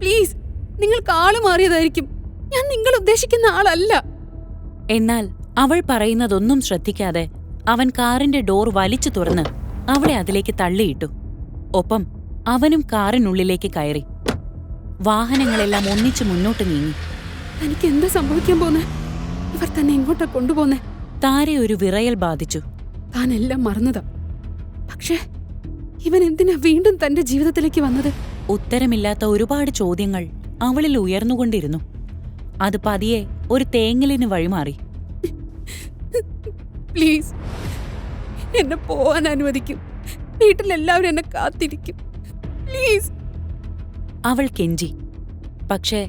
Please, നിങ്ങൾക്ക് ആള് മാറിയതായിരിക്കും. ഞാൻ നിങ്ങൾ ഉദ്ദേശിക്കുന്ന ആളല്ല. എന്നാൽ അവൾ പറയുന്നതൊന്നും ശ്രദ്ധിക്കാതെ അവൻ കാറിന്റെ ഡോർ വലിച്ചു തുറന്ന് അവളെ അതിലേക്ക് തള്ളിയിട്ടു. ഒപ്പം അവനും കാറിനുള്ളിലേക്ക് കയറി. വാഹനങ്ങളെല്ലാം ഒന്നിച്ചു മുന്നോട്ട് നീങ്ങി. എനിക്ക് എന്താ സംഭവിക്കാൻ പോന്നെ? ഇവർ തന്നെ എങ്ങോട്ടാ കൊണ്ടുപോന്നെ? താരെ ഒരു വിറയൽ ബാധിച്ചു. താൻ എല്ലാം മറന്നതാ. പക്ഷേ ഇവൻ എന്തിനാ വീണ്ടും തന്റെ ജീവിതത്തിലേക്ക് വന്നത്? ഉത്തരമില്ലാത്ത ഒരുപാട് ചോദ്യങ്ങൾ അവളിൽ ഉയർന്നുകൊണ്ടിരുന്നു. അത് പതിയെ ഒരു തേങ്ങലിന് വഴിമാറി. പ്ലീസ്, എന്നെ പോവാൻ അനുവദിക്കും. വീട്ടിലെല്ലാവരും എന്നെ കാത്തിരിക്കും. പ്ലീസ്. അവൾ കെഞ്ചി. പക്ഷേ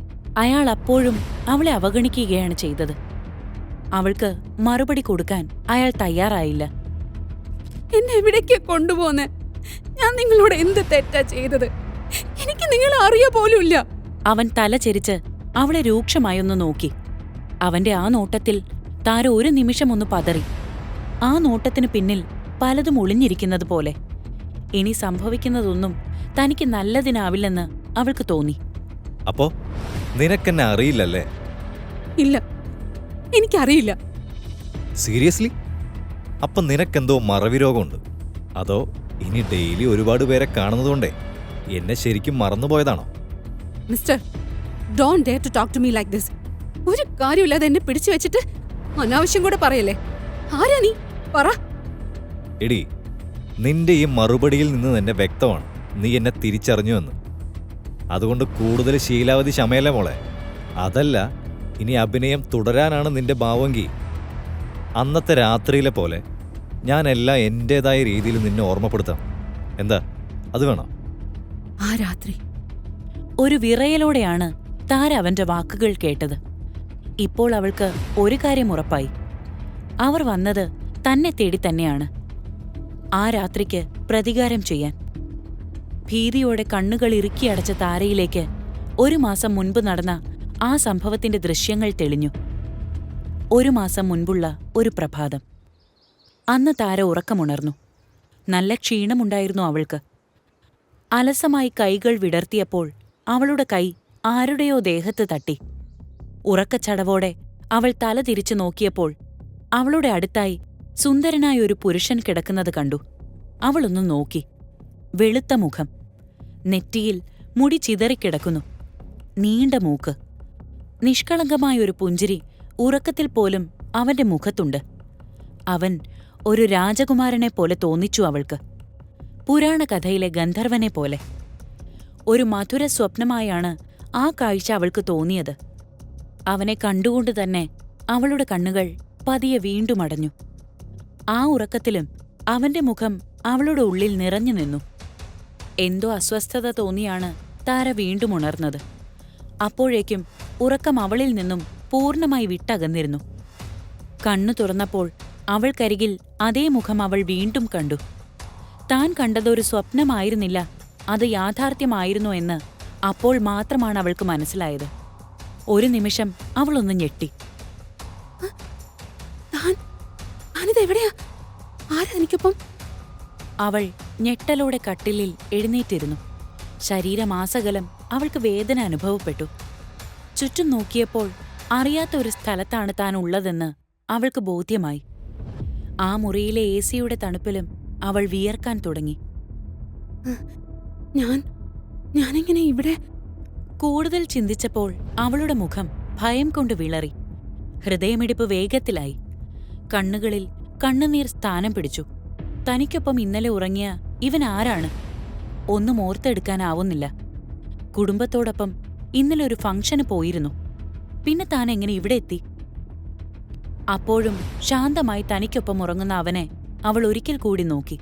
അയാൾ അപ്പോഴും അവളെ അവഗണിക്കുകയാണ് ചെയ്തത്. അവൾക്ക് മറുപടി കൊടുക്കാൻ അയാൾ തയ്യാറായില്ല. എന്നെ എവിടേക്കാ കൊണ്ടുപോന്നെ? ഞാൻ നിങ്ങളോട് എന്ത് തെറ്റാ ചെയ്തത്? എനിക്ക് നിങ്ങളെ അറിയ പോലുമില്ല. അവൻ തല ചെരിച്ച് അവളെ രൂക്ഷമായൊന്നു നോക്കി. അവന്റെ ആ നോട്ടത്തിൽ താര ഒരു നിമിഷം ഒന്ന് പതറി. ആ നോട്ടത്തിനു പിന്നിൽ പലതും ഒളിഞ്ഞിരിക്കുന്നത് പോലെ. ഇനി സംഭവിക്കുന്നതൊന്നും തനിക്ക് നല്ലതിനാവില്ലെന്ന് അവൾക്ക് തോന്നി. അപ്പോ നിനക്കെന്നെ അറിയില്ലല്ലേ? ഇല്ല, എനിക്കറിയില്ല. സീരിയസ്ലി? അപ്പൊ നിനക്കെന്തോ മറവിരോഗമുണ്ട്. അതോ ഇനി ഡെയിലി ഒരുപാട് പേരെ കാണുന്നതുകൊണ്ടേ എന്നെ ശരിക്കും മറന്നുപോയതാണോ? Mister, don't dare to talk to me like this. ഒരു കാര്യമില്ലാതെ എന്നെ പിടിച്ചു വെച്ചിട്ട് അനാവശ്യം കൂടെ പറയല്ലേ. ആരാ നീ? പറ. എടി, നിന്റെ ഈ മറുപടിയിൽ നിന്ന് തന്നെ വ്യക്തമാണ് നീ എന്നെ തിരിച്ചറിഞ്ഞു എന്ന്. അതുകൊണ്ട് കൂടുതൽ ശീലാവധി ശമയല്ലേ മോളെ. അതല്ല, ഇനി അഭിനയം തുടരാനാണ് നിന്റെ ഭാവമെങ്കിൽ അന്നത്തെ രാത്രിയിലെ പോലെ ഞാനെല്ലാം എൻ്റെതായ രീതിയിൽ നിന്നെ ഓർമ്മപ്പെടുത്താം. എന്താ, അത് വേണോ? ആ രാത്രി. ഒരു വിറയലോടെയാണ് താര അവന്റെ വാക്കുകൾ കേട്ടത്. ഇപ്പോൾ അവൾക്ക് ഒരു കാര്യം ഉറപ്പായി. അവർ വന്നത് തന്നെ തേടി തന്നെയാണ്. ആ രാത്രിക്ക് പ്രതികാരം ചെയ്യാൻ. ഭീതിയോടെ കണ്ണുകൾ ഇറുക്കിയടച്ച താരയിലേക്ക് 1 മാസം മുൻപ് നടന്ന ആ സംഭവത്തിന്റെ ദൃശ്യങ്ങൾ തെളിഞ്ഞു. 1 മാസം മുൻപുള്ള ഒരു പ്രഭാതം. അന്ന് താര ഉറക്കമുണർന്നു. നല്ല ക്ഷീണമുണ്ടായിരുന്നു അവൾക്ക്. അലസമായി കൈകൾ വിടർത്തിയപ്പോൾ അവളുടെ കൈ ആരുടെയോ ദേഹത്ത് തട്ടി. ഉറക്കച്ചടവോടെ അവൾ തല തിരിച്ചു നോക്കിയപ്പോൾ അവളുടെ അടുത്തായി സുന്ദരനായ ഒരു പുരുഷൻ കിടക്കുന്നത് കണ്ടു. അവളൊന്നു നോക്കി. വെളുത്ത മുഖം, നെറ്റിയിൽ മുടി ചിതറിക്കിടക്കുന്നു, നീണ്ട മൂക്ക്, നിഷ്കളങ്കമായൊരു പുഞ്ചിരി ഉറക്കത്തിൽ പോലും അവന്റെ മുഖത്തുണ്ട്. അവൻ ഒരു രാജകുമാരനെ പോലെ തോന്നിച്ചു അവൾക്ക്. പുരാണകഥയിലെ ഗന്ധർവനെ പോലെ. ഒരു മധുര സ്വപ്നമായാണ് ആ കാഴ്ച അവൾക്ക് തോന്നിയത്. അവനെ കണ്ടുകൊണ്ട് തന്നെ അവളുടെ കണ്ണുകൾ പതിയെ വീണ്ടും അടഞ്ഞു. ആ ഉറക്കത്തിലും അവന്റെ മുഖം അവളുടെ ഉള്ളിൽ നിറഞ്ഞു നിന്നു. എന്തോ അസ്വസ്ഥത തോന്നിയാണ് താര വീണ്ടും ഉണർന്നത്. അപ്പോഴേക്കും ഉറക്കം അവളിൽ നിന്നും പൂർണ്ണമായി വിട്ടകന്നിരുന്നു. കണ്ണു തുറന്നപ്പോൾ അവൾക്കരികിൽ അതേ മുഖം അവൾ വീണ്ടും കണ്ടു. താൻ കണ്ടതൊരു സ്വപ്നമായിരുന്നില്ല, അത് യാഥാർത്ഥ്യമായിരുന്നു എന്ന് അപ്പോൾ മാത്രമാണ് അവൾക്ക് മനസ്സിലായത്. ഒരു നിമിഷം അവളൊന്ന് ഞെട്ടി. താനിതെവിടെയാ? ആരാ എനിക്കൊപ്പം? അവൾ ഞെട്ടലോടെ കട്ടിലിൽ എഴുന്നേറ്റിരുന്നു. ശരീരമാസകലം അവൾക്ക് വേദന അനുഭവപ്പെട്ടു. ചുറ്റും നോക്കിയപ്പോൾ അറിയാത്ത ഒരു സ്ഥലത്താണ് താൻ ഉള്ളതെന്ന് അവൾക്ക് ബോധ്യമായി. ആ മുറിയിലെ AC-യുടെ തണുപ്പിലും അവൾ വിയർക്കാൻ തുടങ്ങി. ഞാനെങ്ങനെ ഇവിടെ? കൂടുതൽ ചിന്തിച്ചപ്പോൾ അവളുടെ മുഖം ഭയം കൊണ്ട് വിളറി. ഹൃദയമിടിപ്പ് വേഗത്തിലായി. കണ്ണുകളിൽ കണ്ണുനീർ സ്ഥാനം പിടിച്ചു. തനിക്കൊപ്പം ഇന്നലെ ഉറങ്ങിയ ഇവൻ ആരാണ്? ഒന്നും ഓർത്തെടുക്കാനാവുന്നില്ല. കുടുംബത്തോടൊപ്പം ഇന്നലെ ഒരു ഫംഗ്ഷന് പോയിരുന്നു. പിന്നെ താൻ എങ്ങനെ ഇവിടെ എത്തി? അപ്പോഴും ശാന്തമായി തനിക്കൊപ്പം ഉറങ്ങുന്ന അവനെ അവൾ ഒരിക്കൽ കൂടി നോക്കി.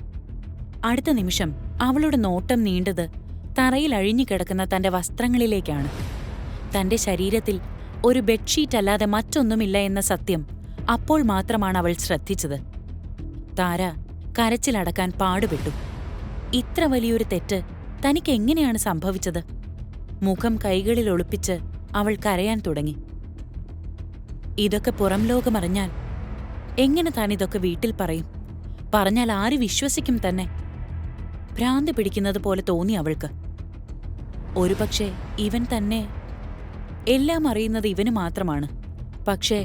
അടുത്ത നിമിഷം അവളുടെ നോട്ടം നീണ്ടത് തറയിൽ അഴിഞ്ഞുകിടക്കുന്ന തന്റെ വസ്ത്രങ്ങളിലേക്കാണ്. തന്റെ ശരീരത്തിൽ ഒരു ബെഡ്ഷീറ്റ് അല്ലാതെ മറ്റൊന്നുമില്ല എന്ന സത്യം അപ്പോൾ മാത്രമാണ് അവൾ ശ്രദ്ധിച്ചത്. താര കരച്ചിലടക്കാൻ പാടുപെട്ടു. ഇത്ര വലിയൊരു തെറ്റ് തനിക്ക് എങ്ങനെയാണ് സംഭവിച്ചത്? മുഖം കൈകളിൽ ഒളിപ്പിച്ച് അവൾ കരയാൻ തുടങ്ങി. ഇതൊക്കെ പുറം ലോകമറിഞ്ഞാൽ എങ്ങനെ താൻ ഇതൊക്കെ വീട്ടിൽ പറയും? പറഞ്ഞാൽ ആര് വിശ്വസിക്കും തന്നെ? ഭ്രാന്ത് പിടിക്കുന്നത് പോലെ തോന്നി അവൾക്ക്. ഒരുപക്ഷെ ഇവൻ തന്നെ എല്ലാം അറിയുന്നത് ഇവന് മാത്രമാണ്. പക്ഷേ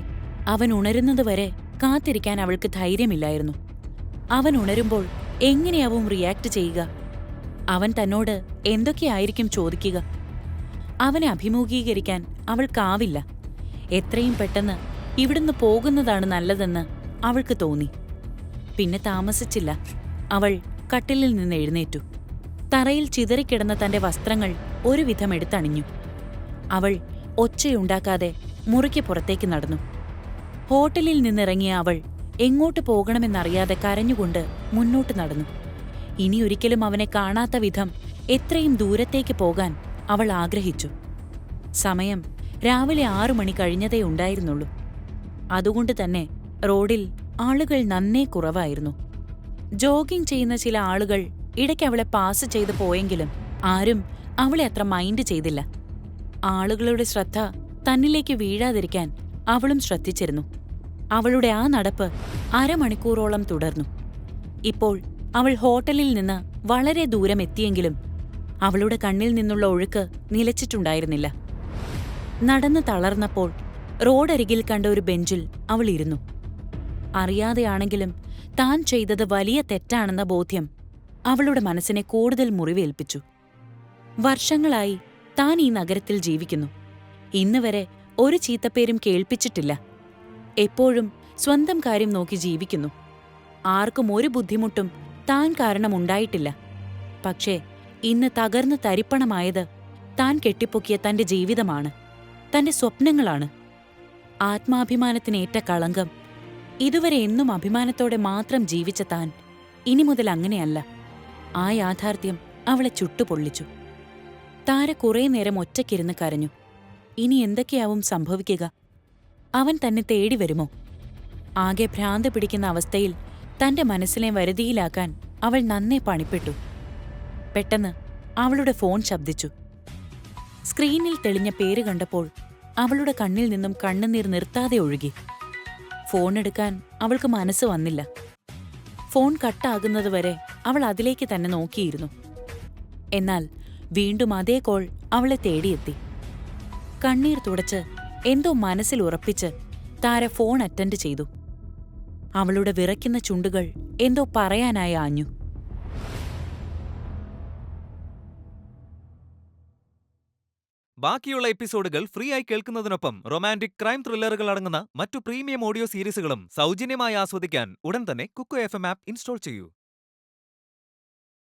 അവൻ ഉണരുന്നതുവരെ കാത്തിരിക്കാൻ അവൾക്ക് ധൈര്യമില്ലായിരുന്നു. അവൻ ഉണരുമ്പോൾ എങ്ങനെയാവും റിയാക്ട് ചെയ്യുക? അവൻ തന്നോട് എന്തൊക്കെയായിരിക്കും ചോദിക്കുക? അവനെ അഭിമുഖീകരിക്കാൻ അവൾക്കാവില്ല. എത്രയും പെട്ടെന്ന് ഇവിടുന്ന് പോകുന്നതാണ് നല്ലതെന്ന് അവൾക്ക് തോന്നി. പിന്നെ താമസിച്ചില്ല. അവൾ കട്ടിലിൽ നിന്ന് എഴുന്നേറ്റു. തറയിൽ ചിതറിക്കിടന്ന തന്റെ വസ്ത്രങ്ങൾ ഒരുവിധം എടുത്തണിഞ്ഞു. അവൾ ഒച്ചയുണ്ടാക്കാതെ മുറിക്ക് പുറത്തേക്ക് നടന്നു. ഹോട്ടലിൽ നിന്നിറങ്ങിയ അവൾ എങ്ങോട്ട് പോകണമെന്നറിയാതെ കരഞ്ഞുകൊണ്ട് മുന്നോട്ട് നടന്നു. ഇനിയൊരിക്കലും അവനെ കാണാത്ത വിധം എത്രയും ദൂരത്തേക്ക് പോകാൻ അവൾ ആഗ്രഹിച്ചു. സമയം രാവിലെ 6 മണി കഴിഞ്ഞതേ ഉണ്ടായിരുന്നുള്ളൂ. അതുകൊണ്ട് തന്നെ റോഡിൽ ആളുകൾ നന്നേ കുറവായിരുന്നു. ജോഗിംഗ് ചെയ്യുന്ന ചില ആളുകൾ ഇടയ്ക്ക് അവളെ പാസ് ചെയ്തു പോയെങ്കിലും ആരും അവളെ അത്ര മൈൻഡ് ചെയ്തില്ല. ആളുകളുടെ ശ്രദ്ധ തന്നിലേക്ക് വീഴാതിരിക്കാൻ അവളും ശ്രദ്ധിച്ചിരുന്നു. അവളുടെ ആ നടപ്പ് അരമണിക്കൂറോളം തുടർന്നു. ഇപ്പോൾ അവൾ ഹോട്ടലിൽ നിന്ന് വളരെ ദൂരം എത്തിയെങ്കിലും അവളുടെ കണ്ണിൽ നിന്നുള്ള ഒഴുക്ക് നിലച്ചിട്ടുണ്ടായിരുന്നില്ല. നടന്ന് തളർന്നപ്പോൾ റോഡരികിൽ കണ്ട ഒരു ബെഞ്ചിൽ അവൾ ഇരുന്നു. അറിയാതെയാണെങ്കിലും താൻ ചെയ്തത് വലിയ തെറ്റാണെന്ന ബോധ്യം അവളുടെ മനസ്സിനെ കൂടുതൽ മുറിവേൽപ്പിച്ചു. വർഷങ്ങളായി താൻ ഈ നഗരത്തിൽ ജീവിക്കുന്നു. ഇന്നുവരെ ഒരു ചീത്തപ്പേരും കേൾപ്പിച്ചിട്ടില്ല. എപ്പോഴും സ്വന്തം കാര്യം നോക്കി ജീവിക്കുന്നു. ആർക്കും ഒരു ബുദ്ധിമുട്ടും താൻ കാരണമുണ്ടായിട്ടില്ല. പക്ഷേ ഇന്ന് തകർന്ന് തരിപ്പണമായത് താൻ കെട്ടിപ്പൊക്കിയ തന്റെ ജീവിതമാണ്, തന്റെ സ്വപ്നങ്ങളാണ്. ആത്മാഭിമാനത്തിനേറ്റ കളങ്കം. ഇതുവരെ എന്നും അഭിമാനത്തോടെ മാത്രം ജീവിച്ച താൻ ഇനി മുതൽ അങ്ങനെയല്ല. ആ യാഥാർത്ഥ്യം അവളെ ചുട്ടുപൊള്ളിച്ചു. താര കുറേ നേരം ഒറ്റയ്ക്കിരുന്ന് കരഞ്ഞു. ഇനി എന്തൊക്കെയാവും സംഭവിക്കുക? അവൻ തന്നെ തേടി വരുമോ? ആകെ ഭ്രാന്ത് പിടിക്കുന്ന അവസ്ഥയിൽ തന്റെ മനസ്സിനെ വരുതിയിലാക്കാൻ അവൾ നന്നേ പണിപ്പെട്ടു. പെട്ടെന്ന് അവളുടെ ഫോൺ ശബ്ദിച്ചു. സ്ക്രീനിൽ തെളിഞ്ഞ പേര് കണ്ടപ്പോൾ അവളുടെ കണ്ണിൽ നിന്നും കണ്ണുനീർ നിർത്താതെ ഒഴുകി. ഫോണെടുക്കാൻ അവൾക്ക് മനസ്സ് വന്നില്ല. ഫോൺ കട്ടാകുന്നതുവരെ അവൾ അതിലേക്ക് തന്നെ നോക്കിയിരുന്നു. എന്നാൽ വീണ്ടും അതേ കോൾ അവളെ തേടിയെത്തി. കണ്ണീർ തുടച്ച് എന്തോ മനസ്സിൽ ഉറപ്പിച്ച് താര ഫോൺ അറ്റൻഡ് ചെയ്തു. അവളുടെ വിറയ്ക്കുന്ന ചുണ്ടുകൾ എന്തോ പറയാനായി ആഞ്ഞു. ബാക്കിയുള്ള എപ്പിസോഡുകൾ ഫ്രീ ആയി കേൾക്കുന്നതിനൊപ്പം റൊമാന്റിക് ക്രൈം ത്രില്ലറുകൾ അടങ്ങുന്ന മറ്റു പ്രീമിയം ഓഡിയോ സീരീസുകളും സൗജന്യമായി ആസ്വദിക്കാൻ ഉടൻ തന്നെ കുക്കു FM ആപ്പ് ഇൻസ്റ്റാൾ ചെയ്യൂ.